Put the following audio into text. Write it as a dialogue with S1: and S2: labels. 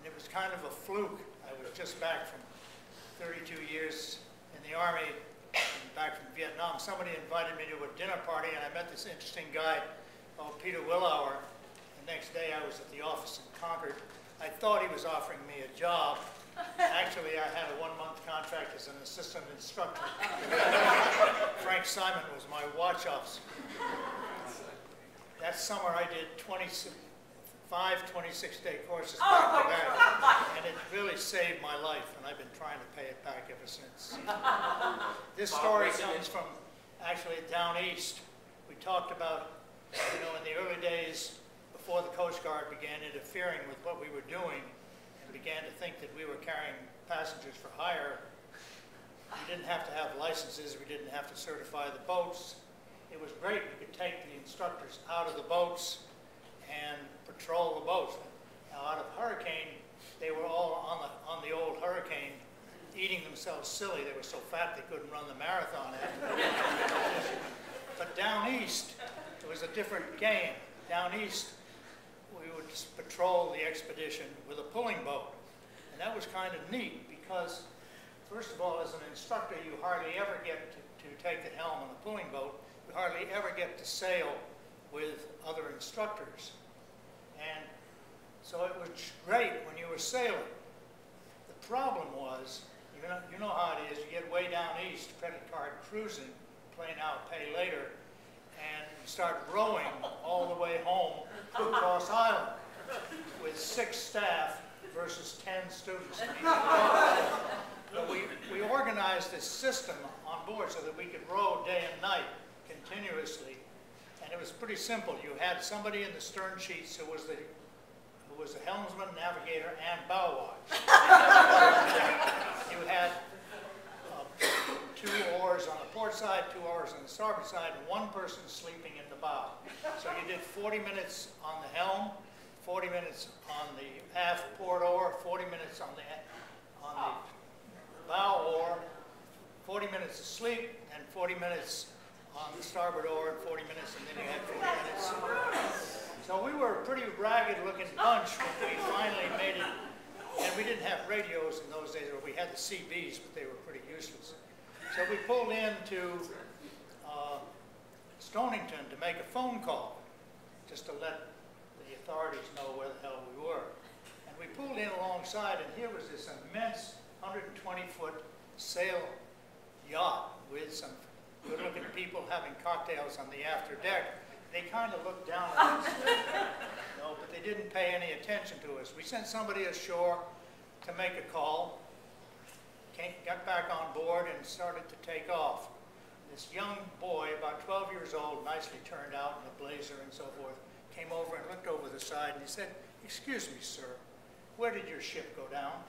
S1: it was kind of a fluke. I was just back from 32 years in the Army, and back from Vietnam. Somebody invited me to a dinner party, and I met this interesting guy called Peter Willauer. The next day I was at the office in Concord. I thought he was offering me a job. Actually, I had a 1-month contract as an assistant instructor. Frank Simon was my watch officer. That summer I did 5 26-day courses back to back, and it really saved my life, and I've been trying to pay it back ever since. This story comes from actually down east. We talked about, you know, in the early days before the Coast Guard began interfering with what we were doing and began to think that we were carrying passengers for hire. We didn't have to have licenses. We didn't have to certify the boats. It was great. We could take the instructors out of the boats and patrol the boats. Now, out of Hurricane, they were all on the old Hurricane, eating themselves silly. They were so fat they couldn't run the marathon after. But down east, it was a different game. Down east, we would patrol the expedition with a pulling boat. And that was kind of neat because, first of all, as an instructor, you hardly ever get to take the helm on a pulling boat. You hardly ever get to sail with other instructors. And so it was great when you were sailing. The problem was, you know how it is, you get way down east, credit card cruising, play now, pay later, and you start rowing all the way home across Island with 6 staff versus 10 students. So we organized this system on board so that we could row day and night continuously. And it was pretty simple. You had somebody in the stern sheets who was the helmsman, navigator, and bow watch. You had 2 oars on the port side, 2 oars on the starboard side, and 1 person sleeping in the bow. So you did 40 minutes on the helm, 40 minutes on the aft port oar, 40 minutes on the bow oar, 40 minutes of sleep, and 40 minutes on the starboard oar, and 40 minutes, and then you had 40 minutes. So we were a pretty ragged-looking bunch when we finally made it. And we didn't have radios in those days, or we had the CBs, but they were pretty useless. So we pulled into Stonington to make a phone call, just to let the authorities know where the hell we were. And we pulled in alongside, and here was this immense 120-foot sail yacht with some good-looking people having cocktails on the after deck. They kind of looked down at us, but they didn't pay any attention to us. We sent somebody ashore to make a call, got back on board, and started to take off. This young boy, about 12 years old, nicely turned out in a blazer and so forth, came over and looked over the side, and he said, "Excuse me, sir, where did your ship go down?"